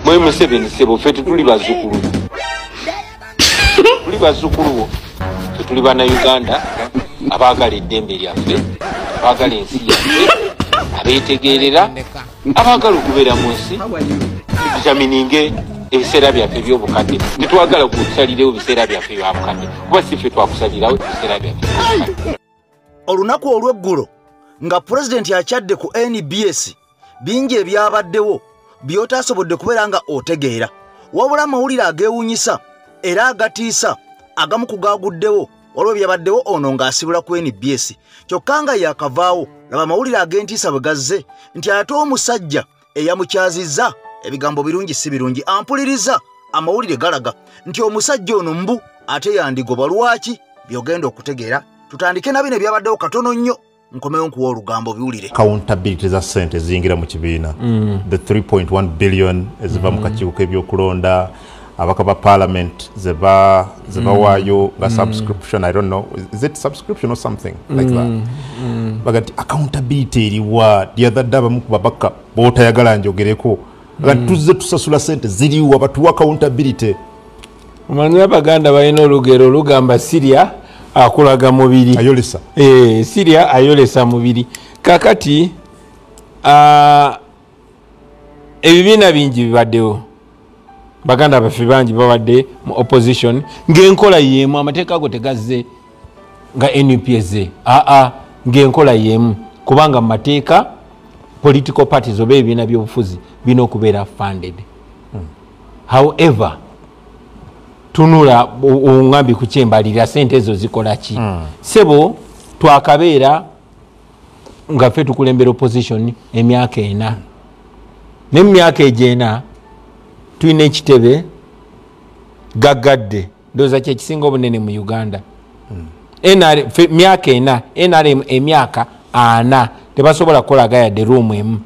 mwe Museveni sebo ffe tuli bazzukulu tuli bazzukulu tuli bana Uganda abaagala eddembe lyaffe abaagala ensi yaffe abeetegeerera abaagala okubeera mu nsi tutamininge ebiseera byaffe by'obukadde tetwagala kusalirawo ebiseera byaffe byabukadde kuba si ffe twakusalirawo ebiseera byaffe byobukadde. Olunaku olw'eggulo nga pulezidenti akyadde ku NBS bingi ebyabaddewo by'otaasobodde kubeera nga otegeera wabula amawulire ageewuunyisa era agatiisa agamu kugaaguddewo olwo byabaddewo ono ng'asibula ku NBS kyokka nga yakavaawo laba amawulire ag'entiisa bwe gazze nti ate omusajja eyamukyazizza ebigambo birungi si birungi ampuliriza amawulire galaga nti omusajja ono mbu ate yandigobwa lwaki byogenda okutegeera tutandike na bino ebyabaddewo katono nnyo nkomeyo nkuwa olugambo biwulire. Accountability za ssente zingira mu kibiina the 3.1 billion eziva mu kakiiko k'ebyokulonda abaka ba parliament zeba waayo nga subscription, I don't know, is it subscription or something like that bagati accountability eriwa the other day abamu ku babaka bootayagala njogereko bagati tuzze tusasula ssente ziriwa batuwa accountability. Omanyi Abaganda balina olugero olugamba Syria akulaga mubiri ayolesa Syria ayolesa mubiri kakati ebibiina bingi bibaddewo Baganda baffe bangi babadde mu opposition ng'enkola yemu amateeka ago tegazze nga NUPS ng'enkola yemu kubanga mu mateeka political parties oba ebibiina by'obufuzi bina okubeera funded. However tunula ongambi ku kyembalira ssente ezo zikola ki sebo twakabeera nga ffe tukulembera opposition emyaka 4 n'emyaka egyena tulina ekitebe gaggadde ndowooza kyekisinga obunene mu Uganda myaka 4 NRM emyaka 4 tebasobola kukolaga yadde room emu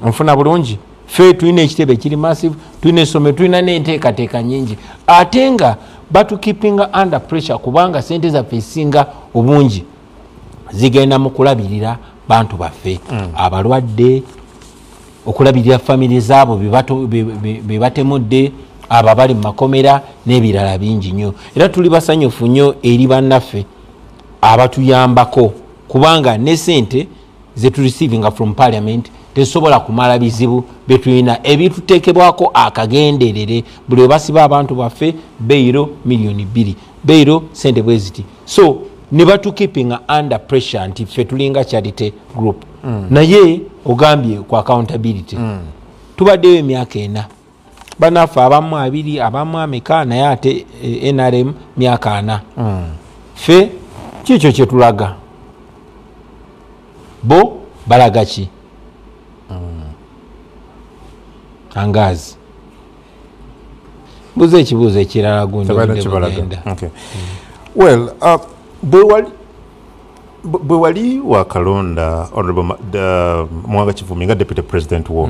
nfuna bulungi ffe tulina ekitebe kiri massive tulina essomero tulina n'enteekateeka nyingi ate nga batukipinga under pressure kubanga ssente zaffe esinga obungi zigenda mu kulabirira bantu baffe abalwadde okulabirira family zaabo bebatemudde abo bali mu makomera n'ebirala bingi nnyo era tuli basanyufu nnyo eri bannaffe abatuyambako kubanga ne ssente zetureceiving from parliament tesobola kumala bizibu betulina ebituteekebwako akagenderere buli basiba abantu baffe beiro milioni 2 beiro ssente bweziti so ne batukipinga under pressure nti ffe tulinga charity group naye ogambye ku accountability tubaddeyo emyaka 4 banaffe abamu 2 abamu ameka naye ate NRM myaka 4 ffe kikyo kyetulaga bo balaga ki angazi buze ekibuuzo ekirala gundi okay. Well bwe wali wakalonda honorable Mwanga Kivumi nga deputy president wo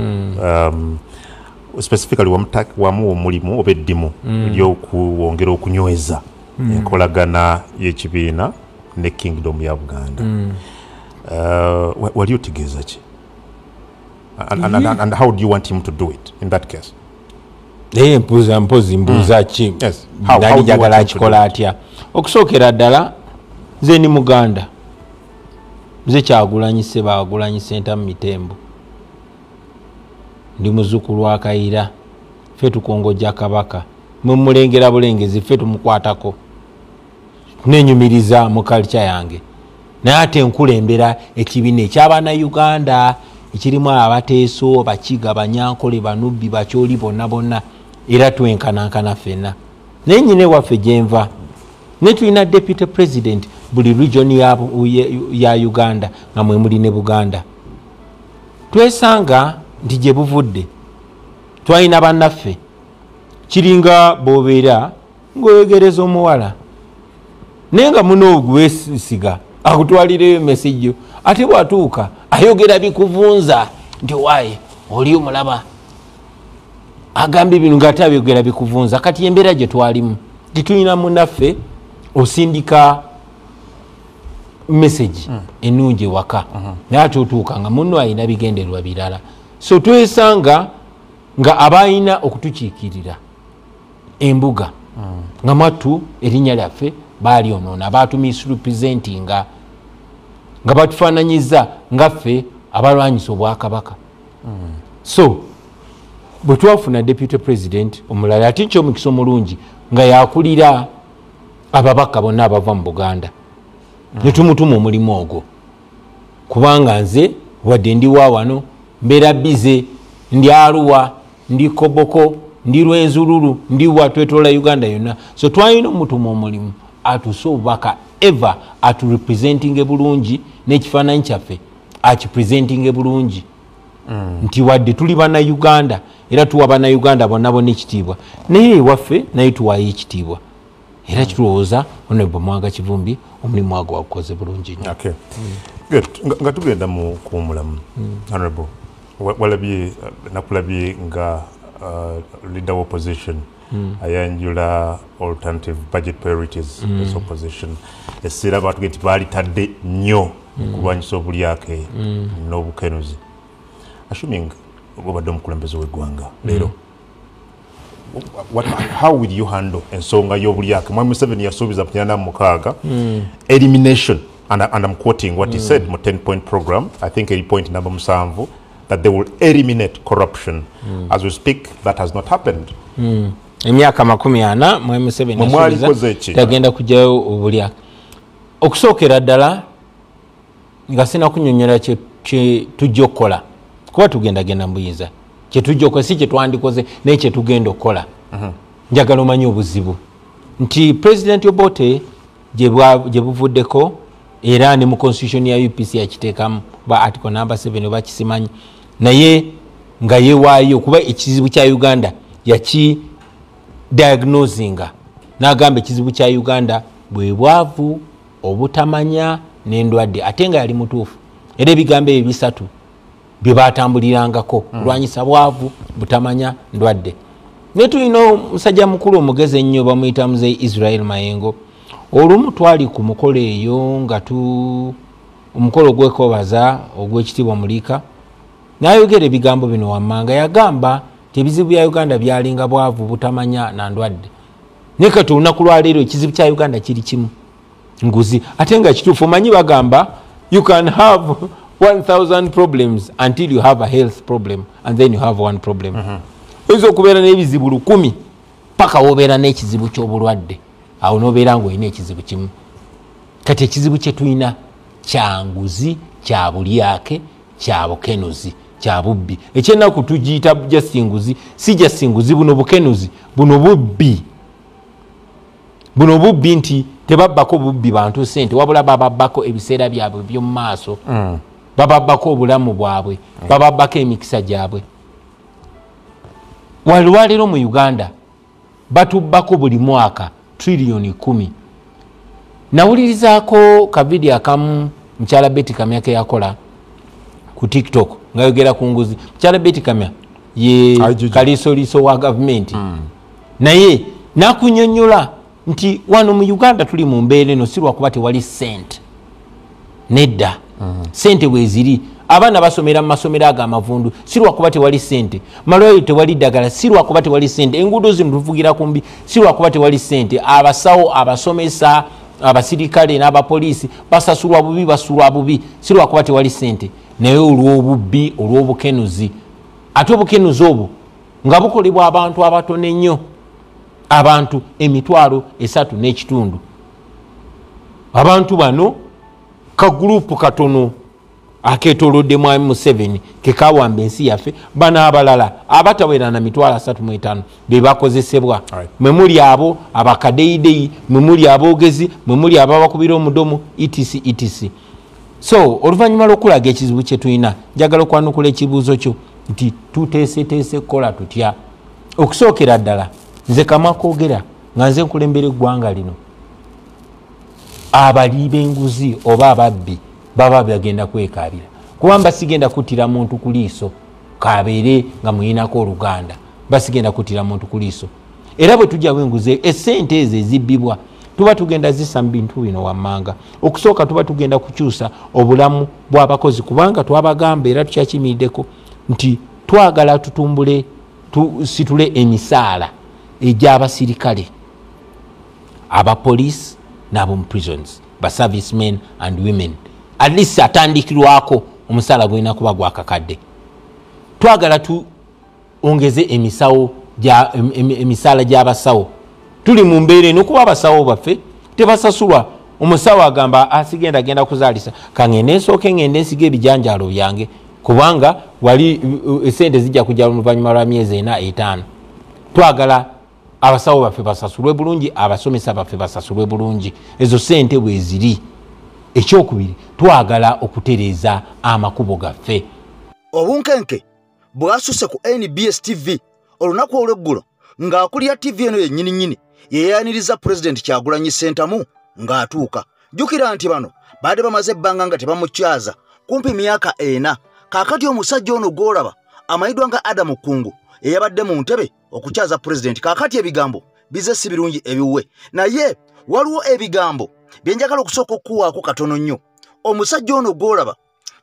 specifically wamuwa omulimu oba eddimu ly'okuwongera okunyweza enkolagana y'ekibiina ne kingdom ya Buganda wali otegeeza ki and how do you want him to do it in that case? mbuuza ki nali njagala akikola atya okusookera ddala nze ni Muganda nze Kyagulanyi Ssebaagulanyi Ssentamu Mitembo ndi muzzukulu wa Kayiira ffe tukongojja Kabaka mumulengera bulengezi ffe tumukwatako nenyumiriza mu culture yange naye ate nkulembera ekibiina eky'abaana Uganda ekirimu abateeso Bakiga Banyankole Banubbi Bakyoli bonna era twenkanankana ffenna naye nnyine waffe gyenva ne tulina deputy president buli region ya Uganda nga mwe muli ne Buganda twesanga nti gye buvudde twalina bannaffe kiringa bobeera ng'oyogereza omuwala naye nga muno ogwesiga akutwalireyo emesejjo ate bwatuuka ayogera bikuvunza nti waaye oli omulaba agambye bino ng'ate abyogera bikuvunza kati embeera gye twalimu titulina munnaffe osindika message ennungi waka naye ate otuuka nga munno alina bigendererwa birala so twesanga nga abayina okutukiikirira embuga nga mwattu erinnya lyaffe baali onoona abaatu misrepresentinga nga batufaananyiza ngaffe abalwanyisa obwakabaka. So bwe twafuna deputy president omulala ate nkyomukisa omulungi nga yakulira ababaka bonna abava mu Buganda ne tumutuma omulimu ogwo kubanga nze wadde ndi waawano mbeera bize ndi Arua ndi Koboko ndi Rwenzururu ndi watwetoola Uganda yonna. So twalina omutuma omulimu atuse obubaka ever aturepresentinge bulungi n'ekifaananyi kyaffe akipresentinge bulungi nti wadde tuli bannayuganda era tuwa bannayuganda bonna bonna ekitiibwa naye ewaffe naye tuwaayo ekitiibwa era kitulowooza Honorable Mwanga Kivumbi omulimu agwo wagukoze bulungi nnyo. Okay. Good. Nga tugenda mu kuwumulamu Honorable walabye nakulabye nga leader of opposition ayanjula alternative budget priorities as opposition essira batugye nti baalitadde nnyo kulwanyisa obulyake n'obukenuzi. Assuming obadde omukulembeze w'eggwanga leero how will you handle ensonga y'obulyake? Mwami Museveni yasuubiza mu 86 elimination and I'm quoting what he said mu 10-point program, I think a point number 7 that they will eliminate corruption. As we speak, that has not happened. Emyaka 40 Mwami Museveni yasuubiza tagenda kujjayo obulyake. Okusookera ddala nga sina kunnyonnyola kye tujja okukola kuba tugendagenda mu buyinza kye tujja okukola si kye twandikoze naye kye tugenda okukola. Njagala omanyi obuzibu nti President Obote gye buvuddeko era ne mu constitution ya UPC yakiteekamu ba article number 7 oba kisimanyi naye nga yeewaayo kuba ekizibu kya Uganda yaki diagnosinga n'agamba ekizibu kya Uganda bwe bwavu obutamanya n'endwadde ate nga yali mutuufu era ebigambo ebyo bisatu bye batambulirangako kulwanyisa bwavu butamanya ndwadde. Ne tulina omusajja mukulu omugezi ennyo bamuyita Muzeeyi Israel Mayengo. Olumu twali ku mukolo eyo nga omukolo ogwekwebaza ogw'ekitiibwa Muliika n'ayogera ebigambo bino wammanga yagamba nti ebizibu bya Uganda byalinga bwavu butamanya na ndwadde naye kati olunaku lwaleero ekizibu kya Uganda kiri kimu nguzi ate nga kituufu omanyi bagamba you can have 1000 problems until you have a health problem and then you have one problem. Oyinza okubeera n'ebizibu 10 paka wobeera n'ekizibu ky'obulwadde awo n'obeera ng'olina ekizibu kimu. Kati ekizibu kye tulina kya nguzi kya bulyake kya bukenuzi kya bubbi ekyennaku tugiyita jasinguzi si jasinguzi buno bukenuzi buno bubbi nti tebabbako bubbi bantu sente wabula bababbako ebiseera byabwe by'omu maaso bababbako obulamu bwabwe bababbako emikisa gyabwe. Walwaliro mu Uganda batubbako buli mwaka trillioni 10. Nawulirizaako kavidiyo akamu mukyala Betty Kamya ke yakola ku TikTok nga yogera ku nguzi. Mukyala Betty Kamya ye kalisoliso wa gavumenti naye nakunyonnyola nti wano mu Uganda tuli mu mbeera eno si lwakuba tewali sente nedda sente weziri abaana basomera mu masomero ag'amavundu si lwakuba tewali sente malwayo tewali ddagala si lwakuba tewali sente enguudo zino tuvugira kumbi si lwakuba tewali sente abasawo abasomesa abasirikale n'abapoliisi basasulwa bubi basulwa bubi si lwakuba tewali sente naye olw'obubbi olw'obukenuzi ate obukenuzi obwo nga bukolebwa abantu abatono ennyo abantu 3.3 abantu bano ka gurupu katono aketolodde Mwami Museveni kekawamba ensi yaffe bana abalala abatawera na 3.5 be bakozesebwa memuli abo abakadeyideyi memuli aboogezi memuli ababakubira omudomo etc. So oluvannyuma lw'okulaga ekizibu kye tulina njagala okwanukula ekibuuzo kyo nti tuteeseteese kukola tutya. Okusookera ddala nze kama kwogera nga nze nkulembera eggwanga lino abali b'enguzi oba ababbi baba bagenda kwekaabira kuba basigenda kuttira muntu ku liiso kabeere nga muyinako oluganda basigenda kuttira muntu ku liiso era bwe tujjawo enguzi essente ezo ezibbibwa tuba tugenda zissa mu bintu bino wammanga. Okusooka tuba tugenda kukyusa obulamu bw'abakozi kubanga twabagamba era tukyakimiriddeko nti twagala tutumbule tusitule emisaala egy'abasirikale abapoliisi n'ab'omu prisons baservicemen and women at least atandikirwako omusaala gwina kuba gwakakadde. Twagala tuongeze emisaala gy'abasawo. Tuli mu mbeera eno kuba abasawo baffe tebasasulwa. Omusawo agamba asigenda genda kuzaalisa kangende nsooke ngende nsiga ebijanjaalo byange kubanga wali esente zijja kujja oluvannyuma lwa myezi 4-5. Twagala abasawo baffe basasulwe bulungi, abasomesa baffe basasulwe bulungi. Ezo sente bwe ziri. Ekyokubiri twagala okutereeza amakubo gaffe. Obunkenke bwasuse ku NBS TV olunaku olw'eggulo ng'akulira TV eno yennyini yeeyaniriza President Kyagulanyi Ssentamu ng'atuuka. Jjukira nti bano baadde bamaze ebbanga nga tebamukyaza kumpi myaka 4. Kaakati omusajja ono gw'olaba amanyiddwa nga Adam Kungu eyabadde mu ntebe okukyaza President. Kaakati ebigambo bize si birungi ebiwe, naye waliwo ebigambo bye njagala okusooka okuwaako katono nnyo. Omusajja ono gw'olaba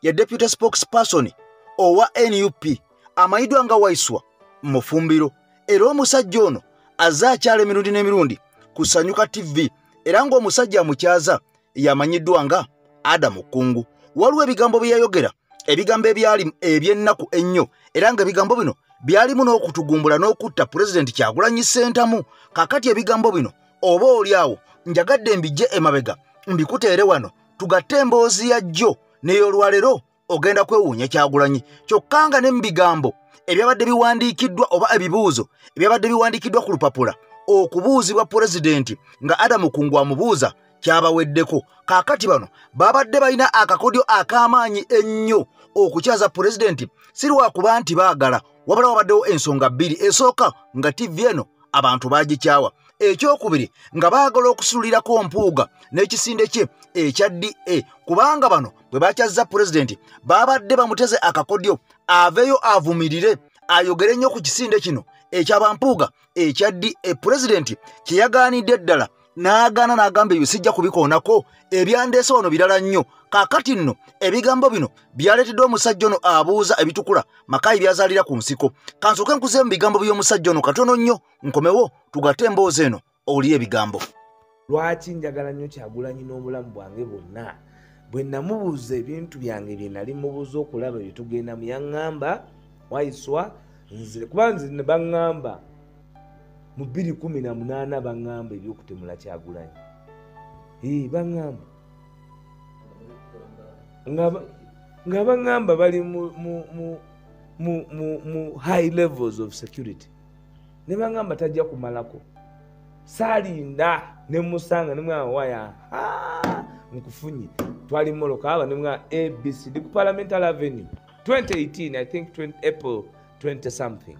ye Deputy Spokesperson owa NUP amanyiddwa nga Waiswa Mufumbiro, era omusajja ono azze akyala emirundi n'emirundi ku Sanyuka TV, era ng'omusajja amukyaza yamanyiddwa nga Adam Kungu. Waliwo ebigambo bye yayogera, ebigambo ebyali eby'ennaku ennyo, era ng'ebigambo bino byalimu n'okutugumbula n'okutta President Kyagulanyi Ssentamu. Kaakati ebigambo bino oba oliawo njagadde mbijje emabega mbikuteere wano tugatte emboozi ya jjo n'ey'olwaleero ogenda kwewuunya Kyagulanyi. Kyokka nga ne mu bigambo ebyabadde biwandiikiddwa oba ebibuuzo ebyabadde biwandiikiddwa ku lupapula okubuuzibwa Pulezidenti nga Adam Kungu amubuuza kyabaweddeko. Kaakati bano babadde balina akakodyo ak'amaanyi ennyo okukyaza Pulezidenti, si lwakuba nti baagala, wabula wabaddewo ensonga bbiri. Esooka nga TV eno abantu baagikyawa, ekyokubiri nga baagala okusulirako mpuuga n'ekisinde kye ekya DA, kubanga bano bwe bakyazza Pulezidenti babadde bamuteze akakodyo aveeyo avumirire ayogere nnyo ku kisinde kino eky'abampuuga ekya DA. Pulezidenti kye yagaanidde ddala n'agaana n'agamba ebyo sijja kubikoonako, ebyandeese wano birala nnyo. Kaakati nno ebigambo bino byaleetedde omusajja ono abuuza ebitukula Makayi byazaalira ku nsiko. Kansooke nkuze mu bigambo by'omusajja ono katono nnyo nkomewo tugatte emboozi eno oli ebigambo. Lwaki njagala nnyo Kyagulanyi n'obulamu bwange bwonna? Bwe namubuuza ebintu byange bye nali mubuuza okulaba bye tugenda mu yaŋŋamba Waiswa nze kuba nze ne baŋŋamba mu 2018 baŋŋamba ebyokutemula Kyagulanyi. Baŋŋamba nga baŋŋamba bali mu high levels of security, ne baŋŋamba tajja kumalako. Saalinda ne musanga ne mwana waya nkufunye twali moloka aba ne mwana ABC ku Parliamentary Avenue 2018 I think April 20 something.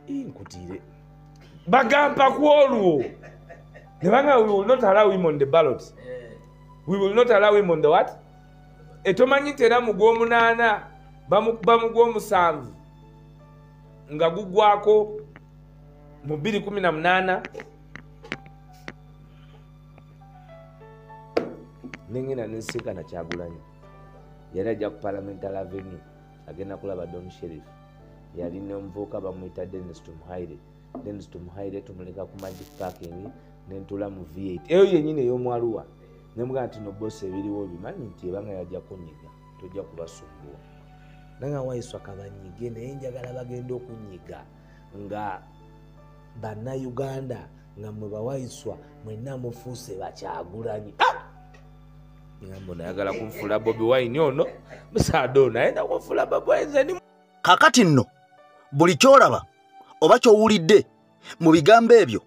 Nkutire bagamba ku olwo ne banga we will not allow him on the ballot. We will not allow him on the what? Etomanyi tera mu gw'omunaana bamukuba mu gw'omusanvu nga gugwako mu 2018 nengena nensisinkana Kyagulanyi. Yali ajja ku Parliamentary Avenue agenda kulaba Don Sheriff, yali n'omuvubuka bamuyita Dennis Tumuhaire tumuleka ku Magic Parking nentula mu V8 eyo yennyini ey'omwaluwa nemugaa nti no bosi ebiriwo bimanyi nti ebanga yajja kunyiga tojja kubasumbuwa. Nanga Waiswa kabanyige naye njagala bagenda okunyiga nga bannayuganda nga mwe bawaiswa mwenna mufuuse bakyagulanyi. Ngambo nayagala kunfula Bobi Wine ono musaado naenda kunfula Bobi Wine. Kakati nno buli kyolaba oba kyowulidde mu bigambo ebyo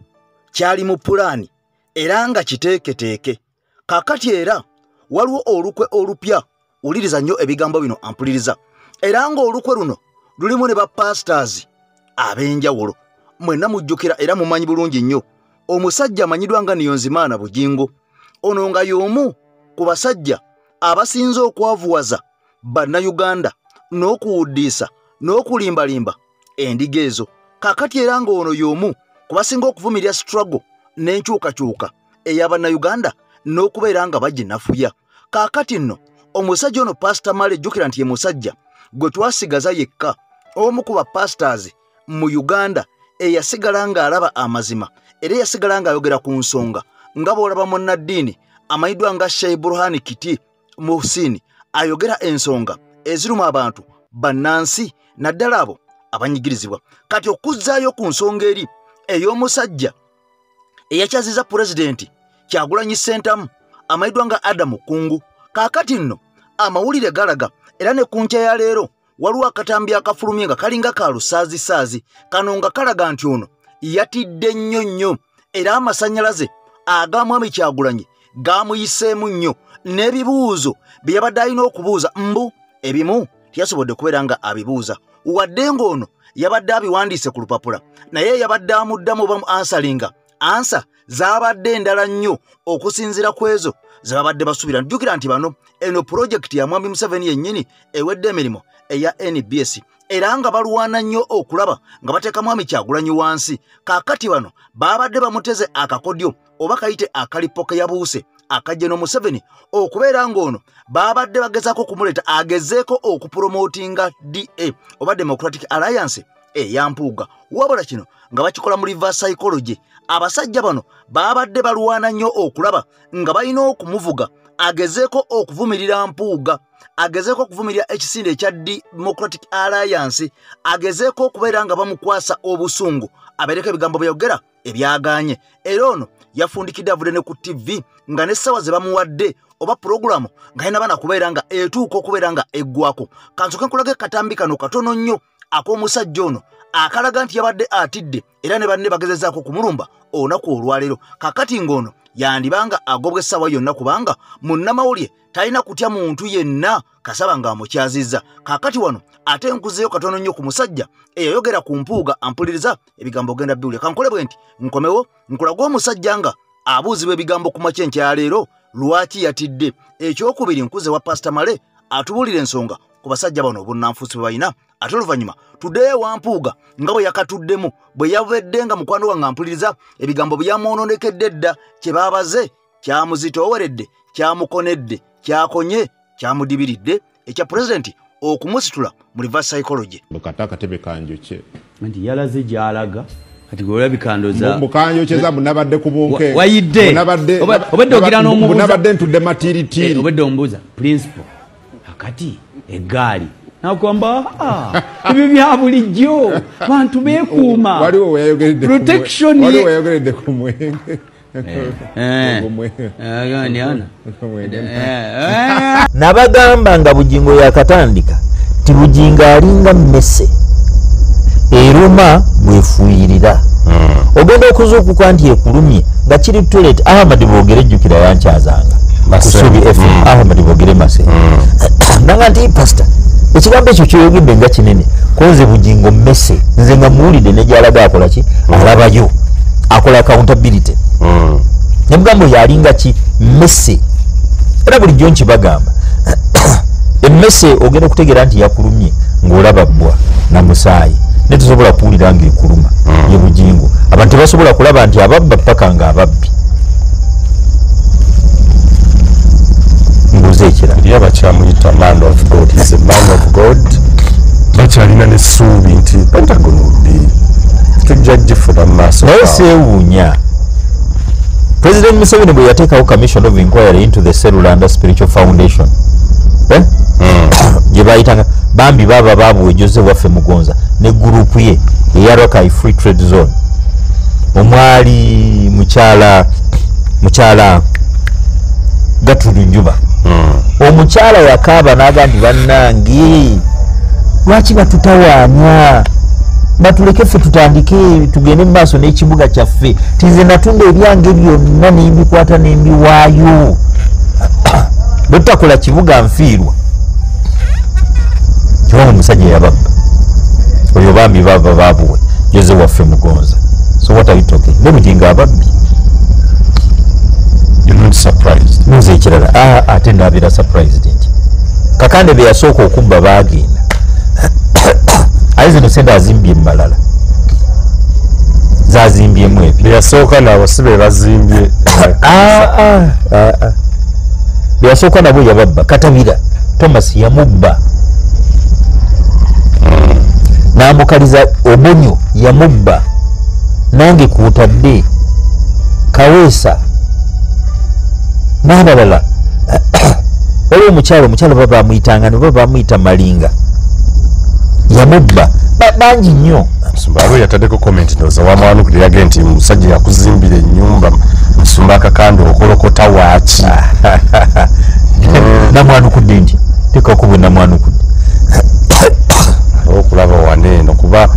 kyali mu pulaani era nga kiteeketeeke. Kakati era waliwo olukwe olupya, wuliriza nnyo ebigambo bino ampuliriza, era ng'olukwe luno lulimu ne bapastors ab'enjawulo. Mwenna mujjukira era mumanyi bulungi nnyo omusajja amanyidwa nga Niyonzimana Bujingo. Ono nga y'omu ku basajja abasinze okwavuwaza bannayuganda n'okuwuddiisa n'okulimbalimba endiga ezo. Kakati era ng'ono y'omu ku basinga okuvumirira struggle n'enkyukakyuka ey'abannayuganda n'okubeera nga baginafuya. Kakati nno omusajja ono Pastor Male jjukira nti ye musajja gwe twasigaza yekka omu ku bapastors mu Uganda eyasigala ng'alaba amazima era yasigala ng'ayogera ku nsonga nga bw'olaba munnaddiini amanyiddwa nga Sheikh Burhan Kiti Muhsin ayogera ensonga eziruma abantu bannansi naddala abo abanyigirizibwa. Kati okuzzaayo ku nsonga eri ey'omusajja eyakyaziza pulezidenti Kyagulanyi Ssentamu amanyiddwa nga Adamu Kungu, kaakati nno amawulire galaga era ne ku nkya ya leero waliwo akatambi akafulumye nga kalinga ka lusaazi kano nga kalaga nti ono yatidde nnyo era amasannyalaze agamwami Kyagulanyi gamuyiseemu nnyo n'ebibuuzo bye yabadde alina okubuuza mbu ebimu tiyasobodde kubeera nga abibuuza wadde ng'ono yabadde abiwandiise ku lupapula naye yabadde amuddamu oba mu ansalinga ansa zaabadde endala nnyo okusinziira ku ezo ze babadde basuubira. Njjukira nti bano eno pulojekiti ya Mwami Museveni yennyini ewedde emirimu eya NBS era nga balwana nnyo okulaba nga bateeka Mwami Kyagulanyi wansi. Kaakati bano babadde bamuteze akakodyo oba kayite akalipo ke yabuuse akajje no Museveni okubeera ng'ono babadde bagezaako okumuleeta agezeeko okupromotinga DA oba Democratic Alliance eyampuuga. Wabula kino nga bakikola mu reverse psychology. Abasajja bano babadde balwana nnyo okulaba nga balina okumuvuga agezeeko okuvumirira mpuuga, agezeeko okuvumirira ekisinde ekya Democratic Alliance, agezeeko okubeera nga bamukwasa obusungu abeereko ebigambo byayogera ebyagaanye. Era ono yafundikidde avudde ne ku TV nga n'essawa ze bamuwadde oba puroguramu nga yina bana kubeera nga etuuka okubeera nga eggwako. Kansoke nkulaga katambi kano katono nnyo ak'omusajja ono akalaga nti yabadde atidde era ne banne bagezezaako kumulumba olunaku olwaleero. Kakati ng'ono yandibanga agobwa essaawa yonna kubanga munnamawulire talina kutya muntu yenna kasaba ng'amukyazizza. Kakati wano ate nkuzeeyo katono nnyo ku musajja eyayogera ku mpuuga ampuliriza ebigambo genda biwulira. Kankole bwe nti nkomewo nkulaga omusajja nga abuuzibwa ebigambo ku makyenkya ya leero lwaki yatidde. Ekyokubiri nkuze wa Pastor Male atubuulira ensonga ku basajja bano obunnanfuusi bwe balina. Ate oluvannyuma tuddeyo wampuuga nga bwe yakatuddemu bwe yavedde nga mukwano wange ampuliriza ebigambo byamwononekedde dda kye baabaze kyamuzitooweredde kyamukonedde kyakonye kyamudibiridde ekya pulezidenti okumusitula mu reverse psychology. Bukata akatebe kanjoke nti yalaze gy'alaga kati gwolabikandooza mukanjokyeza munabadde ku bunke wayidde obedde ogira n'omubuuza munabadde ntudde matiritiri obedde omubuuza principal akati eggaali nakwamba ebyo bya bulijjo bantu beekuuma waliwo weyayogeredde protection waliwo weyayogeredde ku mwenge nabagamba nga bugingo yakatandika ti bugingo alinga mmese eruma bwefuuyirira ogenda okuzuukuka nti ekulumye nga kiri toilet. Ahmad Bogere jjukira yankyazanga kusubi FM Ahmad Bogere mase nanga nti pastor ekigambo ekyo kyeyogedde nga kinene konze bugingo mmese nze nga muwulidde nejalaga akola ki alabayo akola accountability nemugambo yalinga ki mmese era bulijjo nkibagamba emmese ogenda okutegeera nti yakulumye ng'olaba bbwa na musaayi netusobola kuwulira ng'ekuluma ye bugingo. Abantu tebasobola kulaba nti ababba paka nga ababbi mbuze ekirala era bakyamuyita man of God. He's a man of God. Bakyalina n'essuubi nti Pentagon will tujja gifuna mu maaso naye seewuunya President Museveni bwe yateekawo commission of inquiry into the cellular and spiritual foundation gye bayitanga bambi baba babuwe Joseph waffe Mugonza ne gurupu ye eya Rakai Free Trade Zone omwali mukyala Gatulu Njuba omukyala yakaaba n'aga nti bannange lwaki batutawaanya batuleke ffe tutandike tugende mu maaso n'ekibuga kyaffe tize natunda ebyange byonna nembikwata nembiwaayo bwe tutakola kibuga nfiirwa kibamu omusajja yababba oyo bambi baba babuwe Joseph waffe Mugonza. So what are you talking? Ne bugingo ababbi you're not surprised. Muze ekirala ate ndaabira surprised nti Kakande be yasooka okubba baagenda aye zino sente azimbye malala zazimbyemu ebyo byasooka nabo si be bazimbye byasooka nabo yababba Katabira Thomas yamubba namukaliza Obonyo yamubba nange kuutadde Kaweesa n'abalala waliwo omukyalo baba amuyitanga ne baba amuyita Malinga yamubba bangi nnyo. Nsumba yataddeko comment ndoza wamwanukira yage nti musajja yakuzimbira ennyumba Nsumba akakando okolokota waaki namwanukudde nti teka okubwe namwanukudde okulaba wane no kuba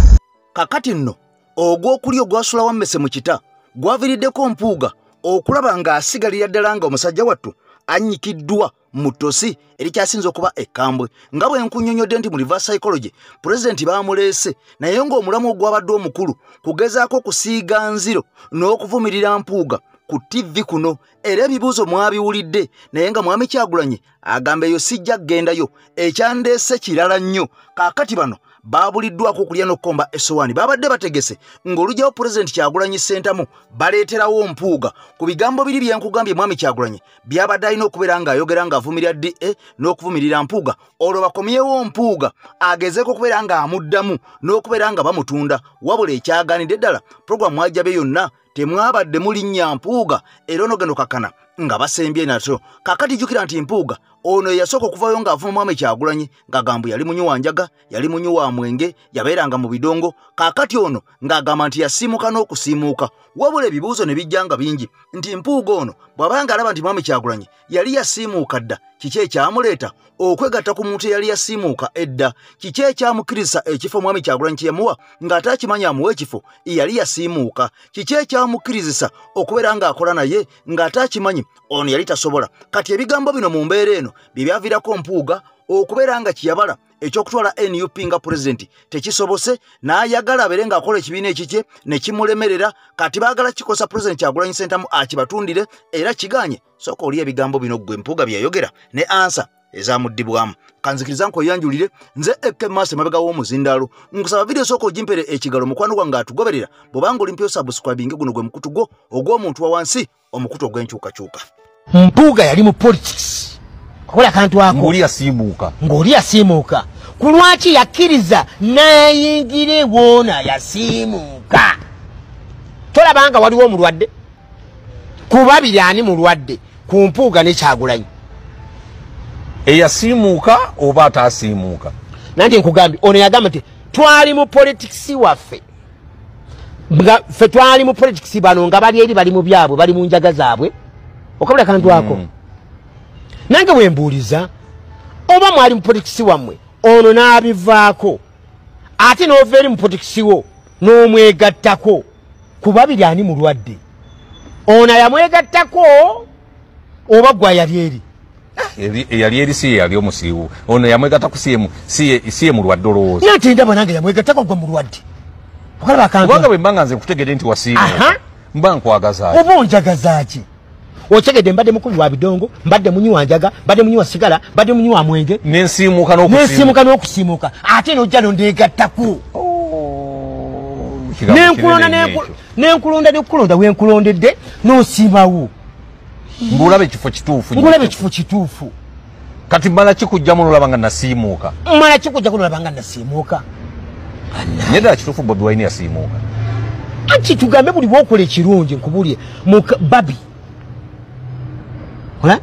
kakati nno ogw'okuli ogwasula wammese mu kita gwaviriddeko Mpuuga okulaba ng'asigalira ddala nga omusajja wattu annyikiddwa mu ttosi erikyasinza okuba ekkambwe nga bwe nkunnyonnyodde nti mu reverse psychology pulezidenti baamuleese naye ng'omulamu ogwabadde omukulu kugezaako okusiiga nziro n'okuvumirira Mpuuga ku TV kuno era ebibuuzo mwabiwulidde naye nga mwami Kyagulanyi agamba eyo sijja kgendayo ekyandeese kirala nnyo kaakati bano babuliddwako okulya n'okkomba essowaani babadde bategese ng'olugyawo pulezidenti Kyagulanyi Ssentamu baleeterawo Mpuuga ku bigambo biri bye nkugambye mwami Kyagulanyi byabadde alina okubeera ng'ayogera ng'avumirira DA n'okuvumirira Mpuuga olwo bakomyewo Mpuuga agezeeko okubeera ng'amuddamu n'okubeera nga bamutunda wabula ekyaganidde ddala puroguramu mwajjabe yonna temwabadde mulinnya Mpuuga era onogendo kakana nga basembye natyo kakati jjukira nti Mpuuga ono yasooka okuvayo ng'avuma mwami Kyagulanyi ng'agamba yali munyu wa njaga yali munyu wa mwenge yabeeranga mu bidongo kakati ono ng'agamba nti yasiimuka n'okusiimuuka wabula ebibuuzo ne bijja nga bingi nti Mpuuga ono bw'abanga alaba nti mwami Kyagulanyi yali yasiimuuka dda kiki ekyamuleeta okwegatta ku muntu eyali yasiimuuka edda kiki ekyamukiriza ekifo mwami Kyagulanyi kye yamuwa ng'ate akimanyi amuwa ekifo yali yasiimuuka kiki ekyamukirizisa okubeera ng'akola naye ng'ate akimanyi ono yali tasobola kati ebigambo bino mu mbeera eno bye byaviirako Mpuuga okubeera nga kiyabala ekyokutwala NUP nga pulezidenti tekisobose n'ayagala abeere ng'akola ekibiina ekikye ne kimulemerera kati baagala kikosa pulezidenti Kyagulanyi Ssentamu akibatundire era kiganye sooka oli ebigambo bino ggwe Mpuuga byeyayogera ne ansa ezamuddibwamu kanzikiriza nkweyanjulire nze Ekemase mabega w'omuzindaalo nkusaba vidiyo sooka ogimpere ekigalo mukwano gwange atugoberera bw'obanga olimpyo subscribing guno gwe mukutu gwo ogw'omuntu wa wansi omukutu ogw'enkyukakyuka. Mpuuga yali mu politics kola kantu ako ng'oli yasiimuuka ku lwaki yakkiriza n'ayingire woona yasiimuuka tolabanga waliwo omulwadde ku babiri ani mulwadde ku Mpuuga ne Kyagulanyi eyasiimuuka oba ataasiimuuka nanti nkugambye ono yagamba nti twali mu politics waffe ffe twali mu politics bano nga bali eri bali mu byabwe bali mu njaga zaabwe okabula kantu ako nange wembuuliza oba mwali mu politics wammwe ono n'abivaako ate n'ova eri mu politics wo n'omwegattako ku babiri ani mulwadde ono yamwegattako oba gwa yali eri eyali eri si yali omusiiwu ono yamwegattako si ye mulwadde olowooza nati ndaba nange yamwegattako gwa mulwadde okalaba kantu kubanga bwe mbanga nze nkutegedde nti wasiimuuka mba nkwagazaaki oba onjagazaaki otegedde mbadde mukubi wa bidongo mbadde munyi wa njaga mbadde munyi wa sigala mbadde munyi wa mwenge nensiimuuka n'okusiimuuka ate n'ojja nondeegattako nenkulonda wenkulondedde n'osiimawo ngulaba ekifo kituufu kati mmala kikujjamu n'olaba nga nasiimuuka mmala kikujjamu n'olaba nga nasiimuuka naye ddala kituufu Bobi Wine yasiimuuka anti tugambe buli bwokola ekirungi nkubulye babi ola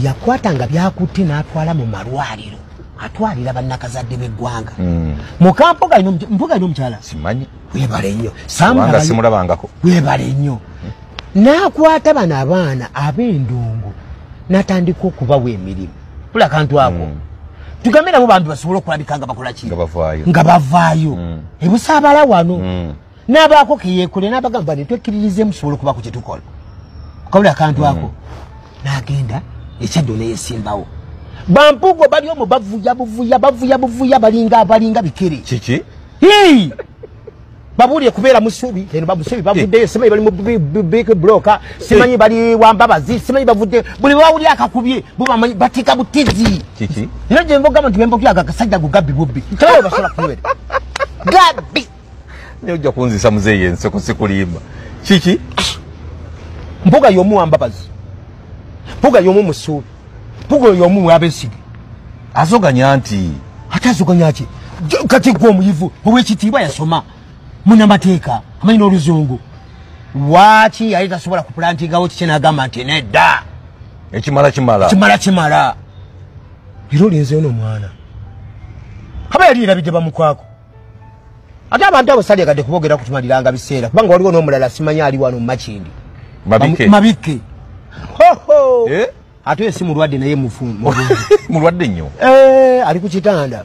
yakwatanga byakutte n'atwala mu malwaliro atwalira bannakazadde b'eggwanga mukampuga mpuga ino omukyala simanyi webale nnyo wanga simulabangako webale nnyo n'akwata bano abaana ab'endongo n'atandika okubawa emirimu pula kantu ako tugambe nabo bambi basobole okulabika nga bakola ki nga bavaayo ebusaabala wano n'abaako keyeekole n'abagamba netwekkiririze musobole okuba ku kyetukola okabula kantu ako n'agenda ekyaddo neyesimbawo bampugo bali omwo bavuya balinga bikere kiki babulire kubeera musubi eno bamusubi bavuddeyo simanyi bali mu big bloka simanyi bali wambabazi simanyi bavudde buli bawuli akakubye bubamanyi batika butizi kiki era gye mbogamba nti bembogyaga akasajja go gabbi bubbi tawe basobola kuwera gabbi ne ojja kunzisa muzeeyi enseko sikulimba kiki mpuga y'omu wambabazi mpuga y'omu musubi mpuga y'omu wabesige azoganya nti ate azoganya ki kati gwo muyivu owekitiibwa yasoma munamateeka amanyi n'oluzungu lwaki yali tasobola kupulantingawo kiki n'agamba nti nedda kimala era olinzeyo n'omwana aba yali erabidde bamukwako ate abantu abo salyagadde kubogera kutumaliranga biseera kubanga waliwo n'omulala simanyi ali wano mumakindi mabike ate esi mulwadde naye mulwadde nnyo ali ku kitanda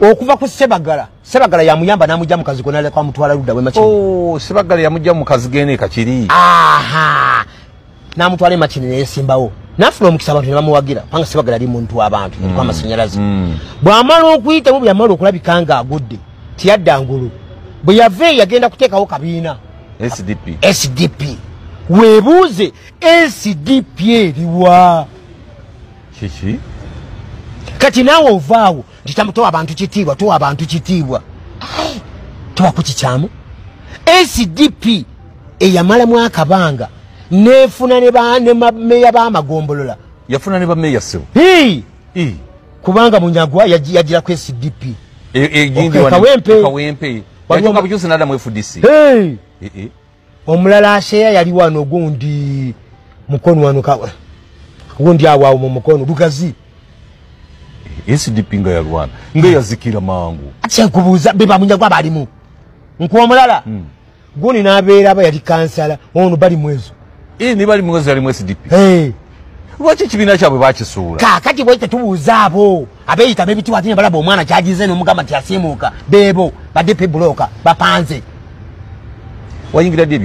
okuva ku sebagala yamuyamba n'amujja mu kazi gonaleka amutwala ludda wemakindi sebagala yamujja mu kazi gene kachiri n'amutwala emakindi neyesimbawo nafuna omukisa abantu ne bamuwagira panga sebagala ali muntu w'abantu yalikuwa amasanyalaze bw'amala okuyitamu bwe yamala okulabika nga agudde tiyadda ngulu bwe yave yagenda kuteekawo kabiina SDP weebuuze SDP eriwa kiki kati naawe ovaawo nti towa abantu kitiibwa towa ku kikyamu SDP eyamalamu akabanga nefuna ne meya b'amagombolola yafuna ne bameya sebo kubanga munyagwa yagira ku SDP kawempe waliwo kabujusi nada mu FDC omulala asheya yali wano gundi mukono wano gundi awawo mu mukono lugazi SDP nga yalwana nga yazikira mangu akikubuuza beba munyagwa balimu nkuwa omulala guni n'abeera aba yali kansala ono bali mwezo ni bali mwezo yali mu SDP lwaki ekibiina kyabwe bakisuula kaakati bwe tetubuuza abo abeeyita b'ebitiwa ate ne balaba omwana kyagize n'omugamba nti asiimuuka beebo badepe buloka bapanze wayingira ddi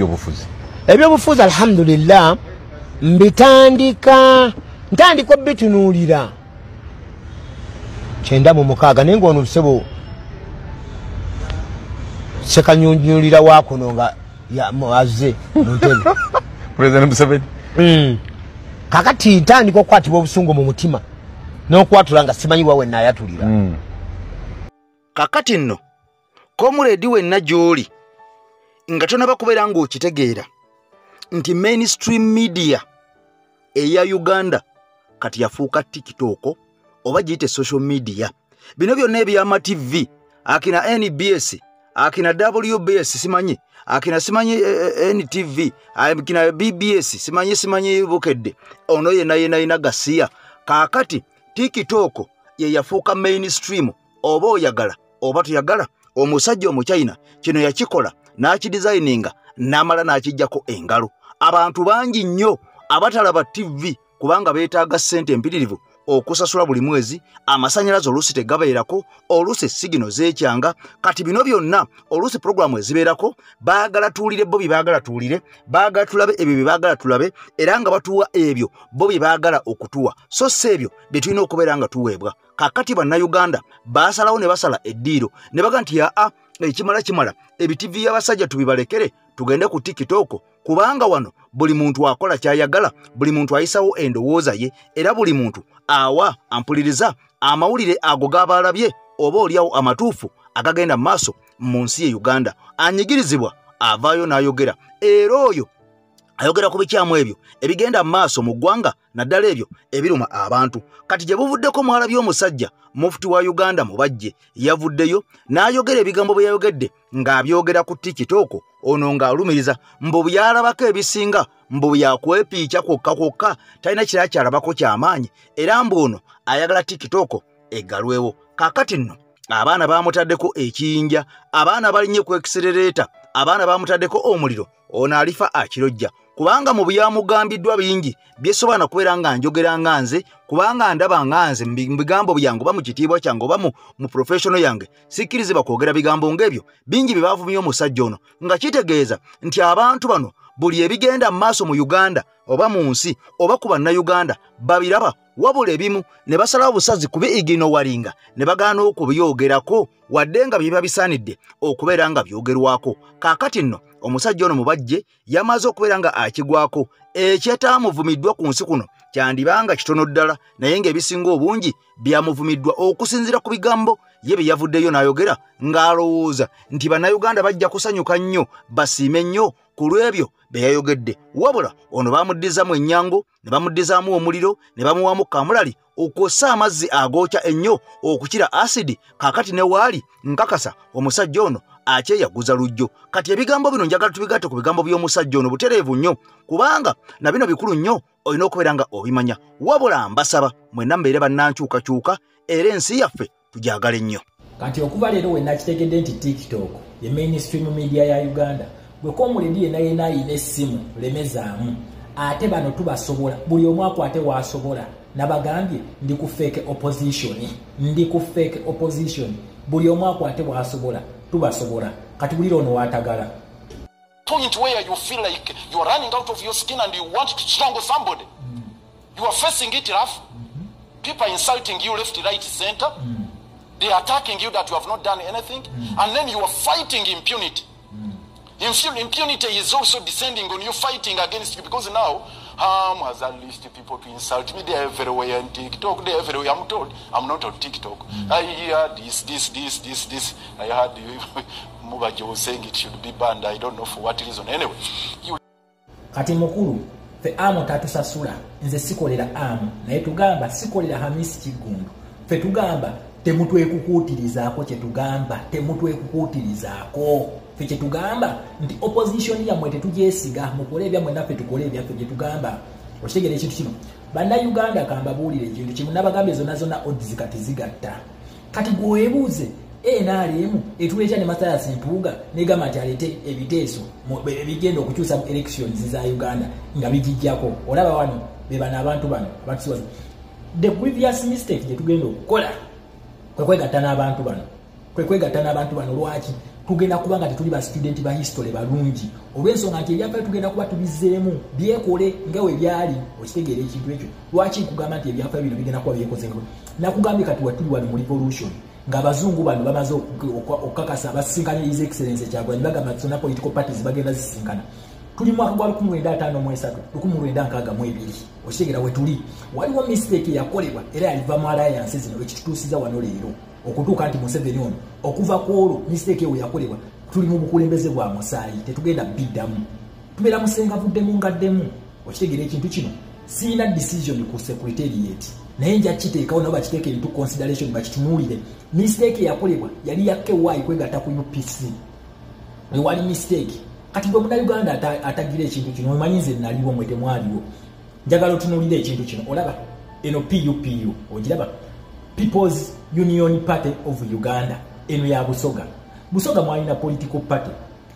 ebyobufuzi alhamdulillah ntandika obitunuulira 96 naye ng'ono lusebo sekanyunyulira wakuno nga azze muntebe President Museveni kakati ntandika okukwatibwa obusungu mu mutima n'okwatula nga simanyi wawe naayatulira kakati nno komuledi wenna gy'oli nga tonaba kubeera ng'okitegeera nti mainstream media eya Uganda kati yafuuka TikTok oba giyite social media bino byonna ebyama TV akina NBS akina WBS simanyi akina simanyi NTV akina BBS simanyi bukedde ono yena gasiya kakati TikTok ye yafuuka mainstream oba oyagala oba tuyagala omusajja omuchina kino yakikola n'akidesigninga n'amala n'akijjako engalo abantu bangi nnyo abatalaba TV kubanga beetaaga ssente empitirivu okusasula buli mwezi amasanyalaze oluusi tegabeerako oluusi sigino zeekyanga kati bino byonna oluusi programu ezibeerako baagala tuwulire bo bye baagala tuwulire baagala tulabe ebyo bye baagala tulabe era nga batuwa ebyo bo bye baagala okutuwa so si ebyo bye tulina okubeera nga tuweebwa kakati bannayuganda baasalawo ne basala eddiiro ne baga nti kimala ebitivi y'abasajja tubibalekere tugende ku TikTok kubanga wano buli muntu akola kyayagala buli muntu ayisawo endowooza ye era buli muntu awa ampuliriza amawulire ago g'abalabye oba oliawo amatuufu agagenda maaso mu nsi ye Uganda anyigirizibwa avaayo n'ayogera era oyo ayogera ku bikyamu ebyo ebigenda maaso mu ggwanga naddala ebyo ebiruma abantu kati gye buvuddeko mwalabi omusajja mufuti wa Uganda mubajje yavuddeyo n'ayogera ebigambo bye yayogedde ng'abyogera ku TikTok ono ng'alumiriza mbu byalabako ebisinga mbu byakwepiica kwokka talina kirala kyalabako ky'amaanyi era mbu ono ayagala TikTok eggalwewo kakati nno abaana bamutaddeko ekiyinja abaana balinye kwekiserereeta abaana bamutaddeko omuliro ono alifa akirojja kubanga mu byamugambiddwa bingi byesobola kubeera nga njogera nga nze kubanga ndaba nga nze mu bigambo byange oba mu kitiibwa kyange oba mu professional yange sikkirizibwa kwogera bigambo ng'ebyo bingi bye baavumya omusajja ono nga kitegeeza nti abantu bano buli ebigenda mu maaso mu Uganda oba mu nsi oba ku bannayuganda babiraba wabula ebimu ne basalawo busazi kubiigino walinga ne bagaana okubyogerako wadde nga bye bisaanidde okubeera nga byogerwako kaakati nno omusajja ono mubajje yamaze okubeera nga akigwako ekyetaamuvumiddwa ku nsi kuno kyandibanga kitono ddala naye ng'ebisinga obungi byamuvumiddwa okusinziira ku bigambo ye bye yavuddeyo n'ayogera ng'alowooza nti bannayuganda bajja kusanyuka nnyo basiime nnyo ku lw'ebyo bye yayogedde. Wabula ono baamuddizamu ennyango ne bamuddizaamu omuliro ne bamuwaamu kamulali okwosa amazzi agookya ennyo okukira asidi. Kaakati ne waali nkakasa omusajja ono akyeyaguza lujjo. Kati ebigambo bino njagala tubigatte ku bigambo by'omusajja ono butereevu nnyo kubanga na bino bikulu nnyo olina okubeera nga obimanya. Wabula mbasaba mwenna mbeere bannankyukakyuka era ensi yaffe tugyagala ennyo. Kati okuva leero wenna kitegedde nti TikTok ye mainstream media ya Uganda gwe komuledi yenna ayina essimu lemezaamu ate bano tubasobola buli omu akwate waasobola. Nabagambye ndi ku fake opposition buli omu akwate waasobola tubasobola. Kati buli ono waatagala point where you feel like you are running out of your skin and you want to strangle somebody. You are facing it rough. People are insulting you left, right, center. They are attacking you that you have not done anything. And then you are fighting impunity. Impunity is also descending on you, fighting against you, because now has unleashed people to insult me. They are everywhere on TikTok. They are everywhere. I'm told I'm not on TikTok. I hear this. I heard Mubajo was saying it should be banned. I don't know for what reason. Anyway, kati mukulu fe amo tatusasula nze sikolera amo naye tugamba sikolera Hamisi Kigundu. Fe tugamba temutwekukuutirizaako kyetugamba temutwekukuutirizaako fe kyetugamba nti opposition yammwe tetugyesiga mukole ebyammwe naffe tukole ebyaffe byetugamba. Okitegera ekintu kino bannayuganda kambabuulire ekintu kimu nabagambye zonna odds kati zigatta. Kati gweweebuuze NRM etuleeta ne Mathias Mpuuga negamba nti aleete ebiteeso ebigenda okukyusa elections za Uganda nga bigijjako. Olaba wano be bano abantu bano batusiwaza. The previous mistake gye tugenda okukola kwegatta n'abantu bano. Lwaki tugenda kuba nga tetuli ba student ba history balungi olw'ensonga nti ebyafaayo tugenda kuba tubizeemu byekole nga we byali. Okitegeera ekintu ekyo lwaki nkugamba nti ebyafaayo bino bigenda kuba byekoze nakugambye kati watuli wali mu revolution ng'abazungu bano bamaze okukakasa basisinkanye His Excellency Kyagulanyi bagamba nti zonna political parties bagenda zisinkana. Tuli mwaka gwa 1953 1962. Okitegeera we tuli waliwo mistake yakolebwa era yaliva mu alliance zino ekitutuusiza wano leero okutuuka nti Museveni ono okuva ku olwo mistake eyo yakolebwa tuli mu bukulembeze bwa musaayi tetugenda biddamu tubeera musengavuddemu ngaddemu. Okitegeera ekintu kino siina decision ku secretariat naye nja kiteekawo nabo bakiteeke into consideration bakitunuulire. Mistake yakolebwa yali yakkewaayi kwegatta ku UPC ewali mistake. Kati gwe munnayuganda atagira ekintu kino omanyi nze naliwo mwe temwaliwo. Njagala otunuulire ekintu kino olaba eno PUPU ogiraba People's Union Party of Uganda eno ya Busoga mwalina political party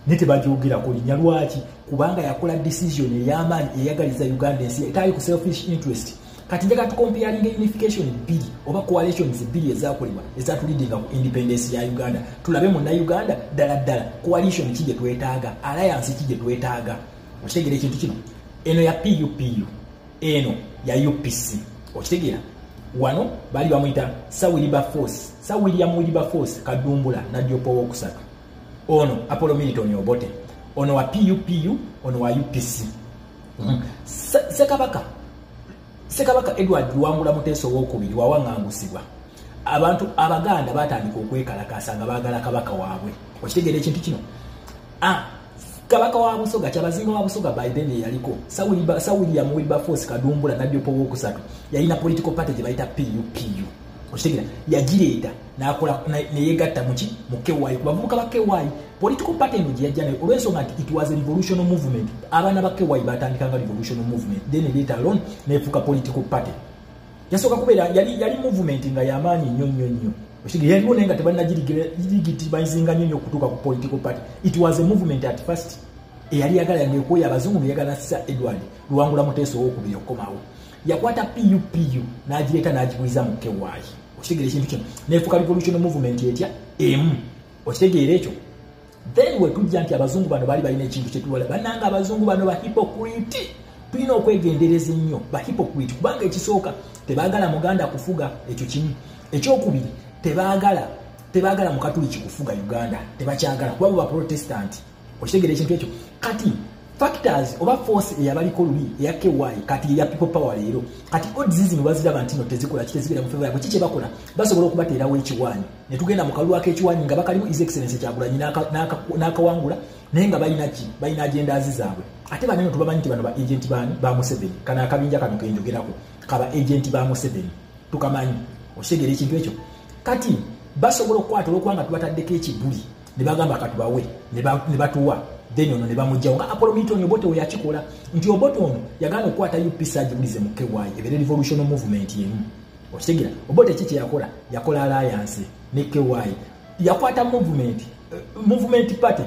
ne tebagyogirako linnya lwaki kubanga yakola decision ey'amaanyi eyagaliza Uganda ensi etali ku selfish interest. Kati njagala tukomparinga unification bbiri oba coalitions bbiri ezakolebwa ezatulidinga ku independence ya Uganda tulabe munna Uganda ddala coalition ki gye twetaaga alliance ki gye twetaaga. Okitegeera ekintu kino eno ya PUPU eno ya UPC. Okitegeera wano bali bamuyita Sir William Wilberforce Kadumbula Nadyopo owokusatu ono Apollo Milton Obote ono wa PUPU ono wa UPC. Sekabaka Edward Luwangula Muteesa owookubiri wawangangusibwa abantu Abaganda batandika okwekalakasa nga baagala kabaka waabwe. Okitegeera ekintu kino kabaka wa Busoga kyabazinga wa Busoga by then yaliko Sir William Wilberforce Kadumbula Nadyopo owokusatu yalina political party gye bayita PUPU. Okitegeera yagireeta n'akola neyegatta muki mu KY kubavubuka ba KY political party eno gye yajja nayo olw'ensonga nti it was a revolutionary movement. Abaana ba KY batandikanga revolutionary movement then later alone neefuuka political party. Yasooka kubeera yali movement nga y'amaanyi nnyo. Okitegeera yaliwo naye nga tebalinagiligitimayizinga nnyo okutuuka ku political party. It was a movement at first eyali yagala ng'ekwoyo abazungu beyagala Sir Edward Luwangula Muteesa owookubiri okukomawo. Yakwata PUPU n'agireeta n'agigwiza mu KY. Okitegeera ekintu kino neefuuka revolutionary movement etya emu. Okitegeera ekyo then we tujja nti abazungu bano bali balina ekintu kyetuwala bannanga abazungu bano ba hypocrite. Tulina okwegendereza ennyo ba hypocrite kubanga ekisooka tebaagala muganda kufuga ekyo kimu. Ekyokubiri tebaagala mukatuliki kufuga Uganda tebakyagala kuba ba protestant. Okitegeera ekintu ekyo kati factors oba force eyabaliko luli eya KY kati ya people power leero kati odds zino baziraba ntino tezikola kitezigera mu favor yako kiche bakola basobola okubateerawo ekiwanyi ne tugenda mu kalulu ak'ekiwanyi nga bakalimu his excellence Kyagulanyi n'akawangula naye nga balina agendas zaabwe ate banene tubamanyi nti bano ba agent bani ba Museveni kana akabinja kano kenjogerako kaba agent ba Museveni tukamanyi oshegera ekintu ekyo kati basobola okukwata olwokubanga tubataddeko ekibuli ne bagamba katubawe ne batuwa then ono ne bamujjawo nga Apollo Milton Obote we yakikola nti Obote ono yagana okukwata UPC agibulize mu KY ebere revolutionary movement yemu okitegera Obote kiki yakola alliance ne KY yakwata movement party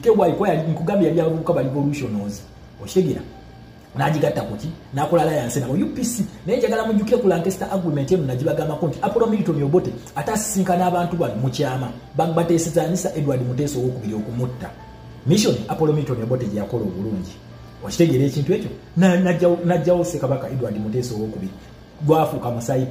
KY kwa nkugambye yali avuka ba revolutionaries okitegera najigatta kuki nakola alliance na UPC naye njagala mujjukire ku Lancaster agreement yemu najibagamba konti Apollo Milton Obote atasinkana abantu bano mu kyama bateesezanisa Edward Muteso w'okubiri okumutta mission Apollo Milton Obote yakola obulungi wakitegera ekintu ekyo najjawo Ssekabaka Edward Muteso w'okubiri gwafuuka musayi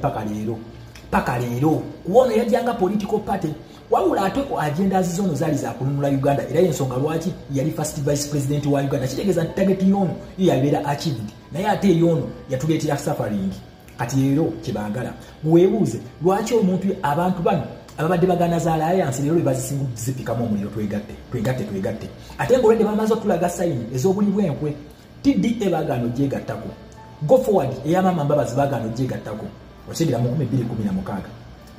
paka leero kuwono yajjanga political party wawula ate agendas zono zaali za kununula Uganda era ensonga lwaki yali first vice president wa Uganda kitegeeza nti target yono yabeera achieved naye ate yono yatuleetera suffering kati leero kyebaagala weebuuze lwaki omuntu abantu bano ababadde bagana za alliance leero bazisinguzipikamu omuliro twegatte ate ngolwedde bamaze otulaga sayini ez'obuli bwenkwe TDA bagano gyegattako go forward eyamama mbabazi bagano gyegattako okitegera mu 2016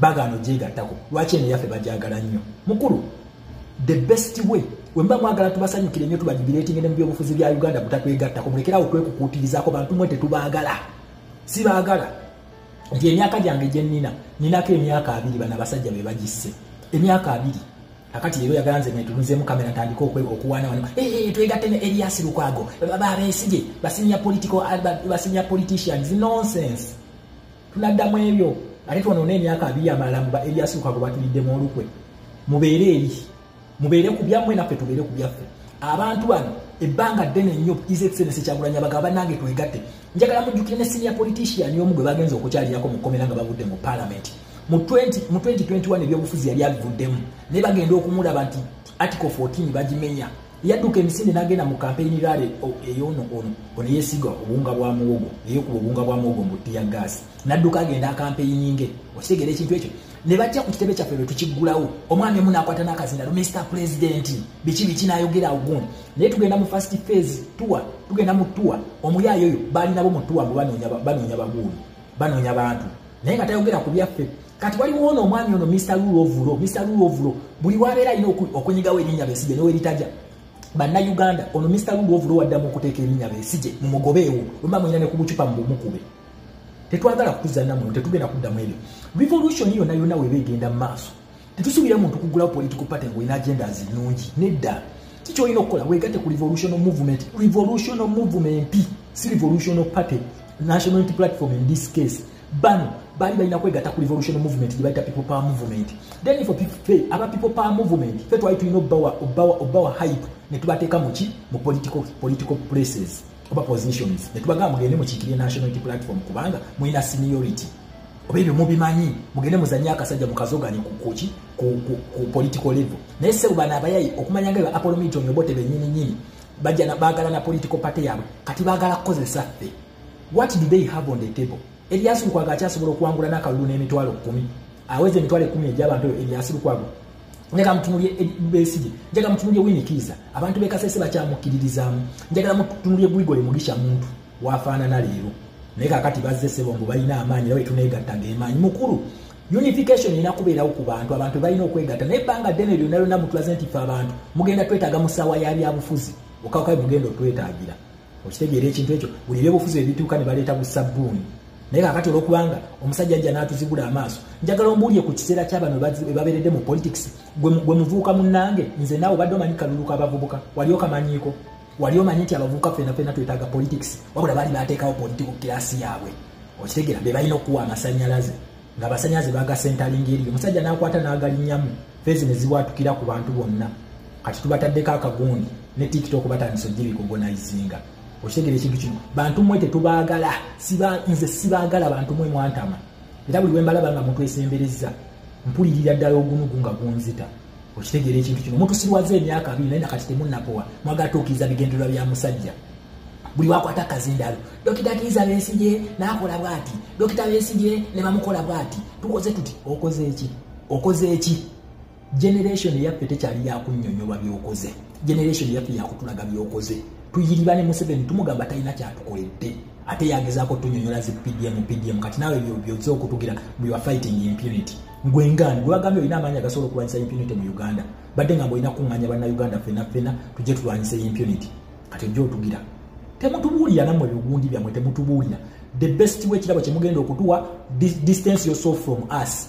bagano gyegattako lwaki eno yaffe bajagala nnyo mukulu the best way wemba mwagala tubasanyukire nnyo tubagibireetinge ne mu byobufuzi bya Uganda butatwegattako mulekerawo twekukuutirizaako bantu mwe tetubaagala sibaagala nti emyaka gyange gye ninako emyaka 2 bana basajja be bagisse emyaka 2 akati leero yagalanze netunuzeemu kamera ntandika okuwaana wano twegatte ne Elias Lukwago babeesige basinya politicians nonsense tunaddamu ebyo ate tunoona emyaka 2 amalamu ba Elias Lukwago batuliddemu olukwe mubeere ku byammwe naffe tubeere ku byaffe abantu bano ebbanga ddene nnyo His Excellency Kyagulanyi abagamba nange twegatte njagala mujjukire ne senior politician y'omu gwe bagenza okukyalirako mu kkomera nga bavudde mu parliament mu 2021 ebyobufuzi yali abivuddemu naye bagenda okumulaba nti article 14 bagimenya yadduka emisinde n'agenda mu campaign rally ono yeesiga obuwunga bwa muwogo eyokuba obuwunga bwa muwogo mu ttiya gaasi n'adduka agenda akampeyinge okitegera ekintu ekyo ne bajja ku kitebe kyaffe lwe tukiggulawo omwami emu n'akwata n'akazinda Mr. President biki n'ayogera ogundi naye tugenda mu first phase tour tugenda mu tour omuyaayo oyo baali nabo mu tour mbu banoonya baguuli banoonya bantu naye nga tayogera ku byaffe kati waliwo ono omwami ono Mr. Rule of Law buli wabeera alina okunyigawo erinnya Besigye newe litajja banna Uganda ono Mr. Rule of Law waddamu okuteeka erinnya Besigye mumugobeewo olumba mwina ne ku bucupa mukube tetwagala kuzanna muno tetugenda kuddamu ebyo revolution yonna webeegenda mu maaso tetusuubira muntu kugulawo political party ng'olina agendas nnungi nedda kikyolina okukola weegatte ku revolutional movement si revolutional party national unity platform in this case bano bali balina kwegatta ku revolutional movement gye bayita people power movement then for aba people power movement fe twali tulina obbawa hype ne tubateeka muki mu political places oba positions ne tubagamba mugende mukiikirire national unity platform kubanga mulina seniority oba ebyo mubimanyi mugende muzanye akasajja mukazoganye ku political level naye sebo bano abayayi okumanya nga Apollo Milton Obote bennyini bajja baagala na political party yaabwe kati baagala kukozesa ffe what do they have on the table Elias Lukwago akyasobola okuwangula n'akalulu n'emitwalo 10 aweze emitwalo 10 egy'abantu Elias Lukwago njagala mutunulye Besigye njagala mutunulye Winnie abantu bekasese bakyamukkiririzaamu njagala mutunulye Gwigole Mugisha muntu waafaanana leero naye kakati bazze sebongo balina amaanyi nawe tuneegattaga emaanyi mukulu unification erina kubeerawo ku abantu balina okwegatta naye ebbanga ddene lyonna lyonna mutulaze nti ffe abantu mugenda twetaaga mu ssaawa ya byabufuzi okawukawe mugenda otwetaagira okitegeera ekintu ekyo buli ebyobufuzi ebituuka ne baleeta bu sabbuuni naye kakati olwokubanga omusajja ajja n'atuzibula amaaso njagala ombuulye ku kiseera ky'abano babeeredde mu politics gwe muvubuka munnange nze naawe obadde omanyi kaluluka abavubuka wali okamanyiiko wali omanyi nti abavubuka ffenna twetaaga politics wabula baali baateekawo political class yaabwe okitegeera be balina okuwa amasanyalaze nga abasanyalaze bagasentalinga eriyo omusajja n'akwata n'agalinnyamu feezi ne ziwatukira ku bantu bonna kati tubataddeko akagundi ne tiktok batandisa ogibikogonaizinga okitegeera ekintu kino bantu mmwe tetubaagala nze sibaagala bantu mmwe mwantama era buli wembalaba nga muntu esembereza mpulirira ddala ogunugu nga gunzita okitegera ekintu kino omuntu sirwaze emyaka 2 naye nakati temunnapowa mwagala tuukiriza bigendererwa bya musajja buli wakwata akazindalo dokita Kiza Besigye n'akola bwati dokita Besigye ne bamukola bwati tukoze tuti okoze eki generation yaffe tekyali yakunnyonnyola byokoze generation yaffe yakutulaga byokoze tuyiribane Museveni tumugamba talina kyatukoledde ate yagezaako tunnyonnyola zi PDM kati nawe byozza okutugira we are fighting impunity ngwengani gwagambye olina amaanyi agasobola okulwanyisa impunity mu Uganda badde nga bwolina kuŋŋanya bannayuganda ffenna tujje tulwanyisa impunity kati ojja otugira temutubuulira nammwe bigundi byammwe temutubuulira the best way kirabo kye mugenda okutuwa distance yourself from us